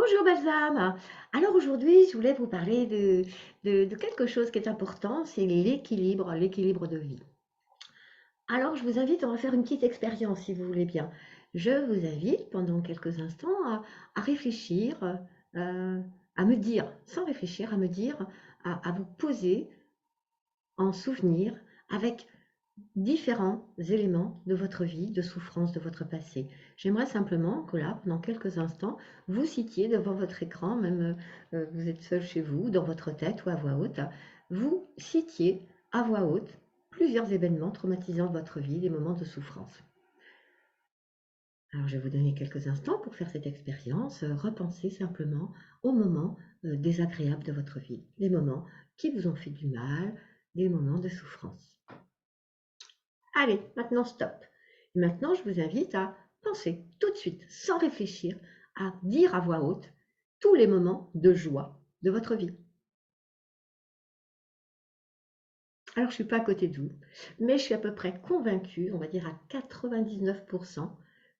Bonjour Balsam. Alors aujourd'hui, je voulais vous parler de quelque chose qui est important, c'est l'équilibre de vie. Alors je vous invite, on va faire une petite expérience si vous voulez bien. Je vous invite pendant quelques instants à réfléchir, euh, à me dire, sans réfléchir, à me dire, à vous poser en souvenir avec différents éléments de votre vie, de souffrance de votre passé. J'aimerais simplement que là, pendant quelques instants, vous citiez devant votre écran, même vous êtes seul chez vous, dans votre tête ou à voix haute, vous citiez à voix haute plusieurs événements traumatisants de votre vie, des moments de souffrance. Alors, je vais vous donner quelques instants pour faire cette expérience. Repensez simplement aux moments désagréables de votre vie, les moments qui vous ont fait du mal, des moments de souffrance. Allez, maintenant stop. Maintenant, je vous invite à penser tout de suite, sans réfléchir, à dire à voix haute tous les moments de joie de votre vie. Alors, je ne suis pas à côté de vous, mais je suis à peu près convaincue, on va dire à 99%,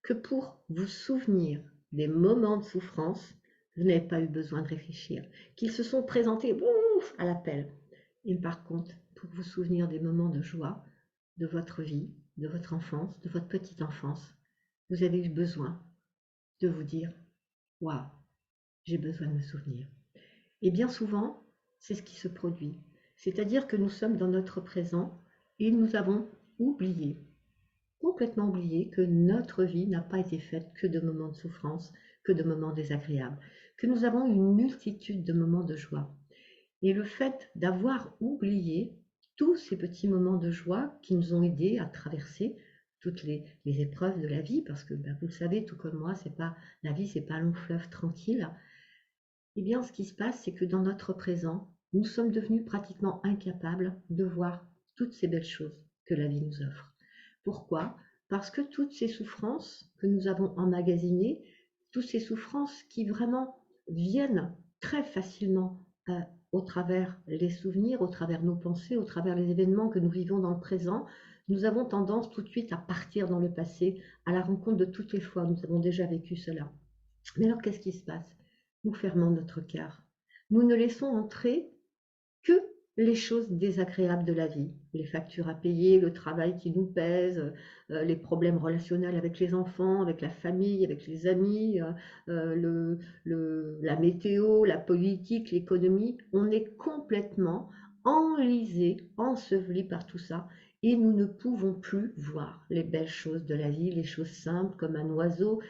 que pour vous souvenir des moments de souffrance, vous n'avez pas eu besoin de réfléchir, qu'ils se sont présentés ouf, à l'appel. Et par contre, pour vous souvenir des moments de joie de votre vie, de votre enfance, de votre petite enfance, vous avez eu besoin de vous dire waouh, j'ai besoin de me souvenir. Et bien souvent, c'est ce qui se produit. C'est-à-dire que nous sommes dans notre présent et nous avons oublié, complètement oublié, que notre vie n'a pas été faite que de moments de souffrance, que de moments désagréables, que nous avons une multitude de moments de joie. Et le fait d'avoir oublié tous ces petits moments de joie qui nous ont aidés à traverser toutes les épreuves de la vie, parce que vous le savez, tout comme moi, c'est pas la vie, c'est pas un long fleuve tranquille. Eh bien, ce qui se passe, c'est que dans notre présent, nous sommes devenus pratiquement incapables de voir toutes ces belles choses que la vie nous offre. Pourquoi? Parce que toutes ces souffrances que nous avons emmagasinées, toutes ces souffrances qui vraiment viennent très facilement au travers les souvenirs, au travers nos pensées, au travers les événements que nous vivons dans le présent, nous avons tendance tout de suite à partir dans le passé, à la rencontre de toutes les fois où nous avons déjà vécu cela. Mais alors, qu'est-ce qui se passe? Nous fermons notre cœur. Nous ne laissons entrer que les choses désagréables de la vie, les factures à payer, le travail qui nous pèse, les problèmes relationnels avec les enfants, avec la famille, avec les amis, la météo, la politique, l'économie. On est complètement enlisé, enseveli par tout ça. Et nous ne pouvons plus voir les belles choses de la vie, les choses simples comme un oiseau.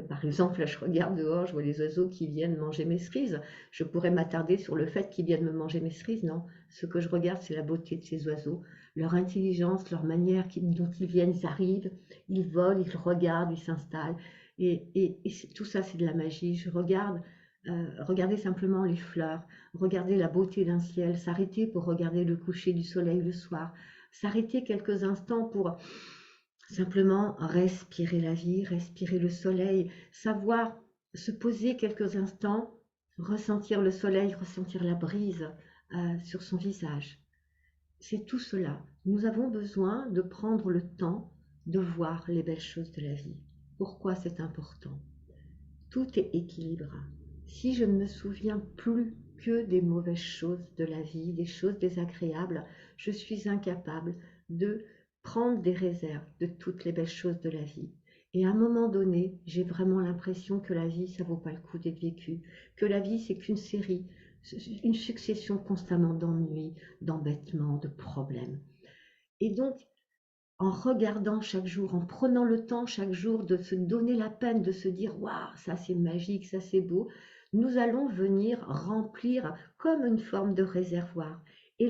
Par exemple, là je regarde dehors, je vois les oiseaux qui viennent manger mes cerises. Je pourrais m'attarder sur le fait qu'ils viennent me manger mes cerises, non. Ce que je regarde, c'est la beauté de ces oiseaux, leur intelligence, leur manière dont ils viennent, ils arrivent, ils volent, ils regardent, ils s'installent. Et tout ça, c'est de la magie. Je regarde, regarder simplement les fleurs, regarder la beauté d'un ciel, s'arrêter pour regarder le coucher du soleil le soir, s'arrêter quelques instants pour simplement respirer la vie, respirer le soleil, savoir se poser quelques instants, ressentir le soleil, ressentir la brise sur son visage. C'est tout cela. Nous avons besoin de prendre le temps de voir les belles choses de la vie. Pourquoi c'est important? Tout est équilibre. Si je ne me souviens plus que des mauvaises choses de la vie, des choses désagréables, je suis incapable de prendre des réserves de toutes les belles choses de la vie. Et à un moment donné, j'ai vraiment l'impression que la vie, ça vaut pas le coup d'être vécu, que la vie, c'est qu'une série, une succession constamment d'ennuis, d'embêtements, de problèmes. Et donc, en regardant chaque jour, en prenant le temps chaque jour de se donner la peine de se dire waouh, ça c'est magique, ça c'est beau, nous allons venir remplir comme une forme de réservoir. Et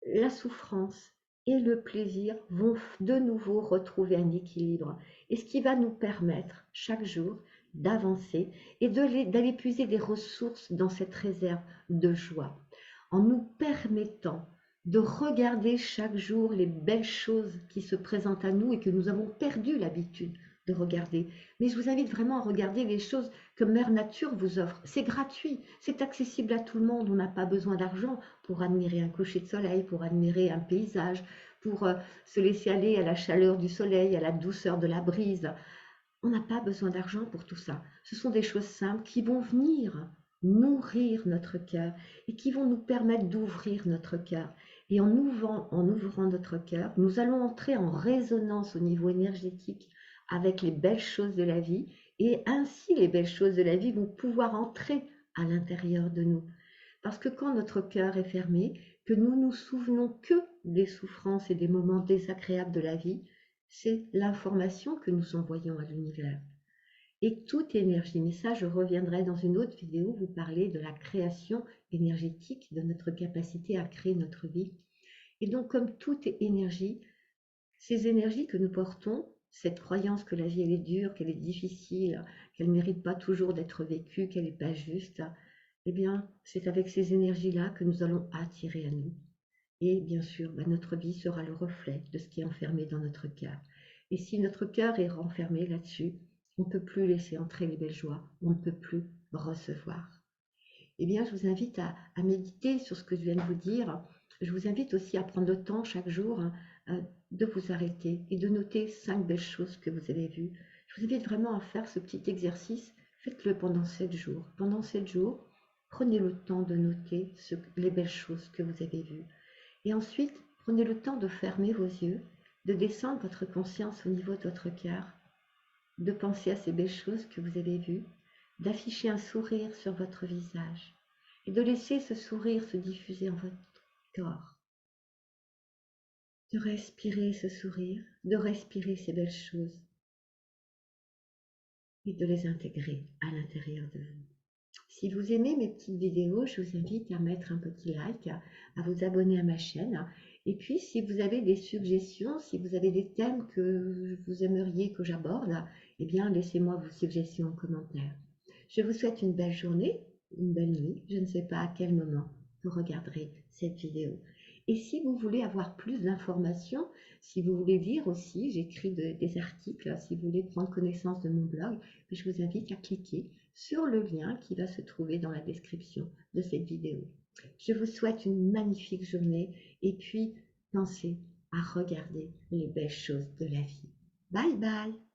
la souffrance et le plaisir vont de nouveau retrouver un équilibre. Et ce qui va nous permettre chaque jour d'avancer et d'aller puiser des ressources dans cette réserve de joie, en nous permettant de regarder chaque jour les belles choses qui se présentent à nous et que nous avons perdu l'habitude de regarder. Mais je vous invite vraiment à regarder les choses que Mère Nature vous offre. C'est gratuit, c'est accessible à tout le monde. On n'a pas besoin d'argent pour admirer un coucher de soleil, pour admirer un paysage, pour se laisser aller à la chaleur du soleil, à la douceur de la brise. On n'a pas besoin d'argent pour tout ça. Ce sont des choses simples qui vont venir nourrir notre cœur et qui vont nous permettre d'ouvrir notre cœur. Et en ouvrant notre cœur, nous allons entrer en résonance au niveau énergétique avec les belles choses de la vie et ainsi les belles choses de la vie vont pouvoir entrer à l'intérieur de nous. Parce que quand notre cœur est fermé, que nous nous souvenons que des souffrances et des moments désagréables de la vie, c'est l'information que nous envoyons à l'univers. Et toute énergie, mais ça je reviendrai dans une autre vidéo, vous parler de la création énergétique, de notre capacité à créer notre vie. Et donc comme toute énergie, ces énergies que nous portons, cette croyance que la vie elle est dure, qu'elle est difficile, qu'elle ne mérite pas toujours d'être vécue, qu'elle n'est pas juste, eh bien c'est avec ces énergies-là que nous allons attirer à nous. Et bien sûr, notre vie sera le reflet de ce qui est enfermé dans notre cœur. Et si notre cœur est renfermé là-dessus, on ne peut plus laisser entrer les belles joies, on ne peut plus recevoir. Eh bien, je vous invite à méditer sur ce que je viens de vous dire. Je vous invite aussi à prendre le temps chaque jour de vous arrêter et de noter 5 belles choses que vous avez vues. Je vous invite vraiment à faire ce petit exercice. Faites-le pendant 7 jours. Pendant 7 jours, prenez le temps de noter les belles choses que vous avez vues. Et ensuite, prenez le temps de fermer vos yeux, de descendre votre conscience au niveau de votre cœur, de penser à ces belles choses que vous avez vues, d'afficher un sourire sur votre visage et de laisser ce sourire se diffuser en votre corps. De respirer ce sourire, de respirer ces belles choses et de les intégrer à l'intérieur de vous. Si vous aimez mes petites vidéos, je vous invite à mettre un petit like, à vous abonner à ma chaîne. Et puis, si vous avez des suggestions, si vous avez des thèmes que vous aimeriez que j'aborde, eh bien, laissez-moi vos suggestions en commentaire. Je vous souhaite une belle journée, une belle nuit. Je ne sais pas à quel moment vous regarderez cette vidéo. Et si vous voulez avoir plus d'informations, si vous voulez lire aussi, j'écris des articles, si vous voulez prendre connaissance de mon blog, je vous invite à cliquer sur le lien qui va se trouver dans la description de cette vidéo. Je vous souhaite une magnifique journée et puis pensez à regarder les belles choses de la vie. Bye bye!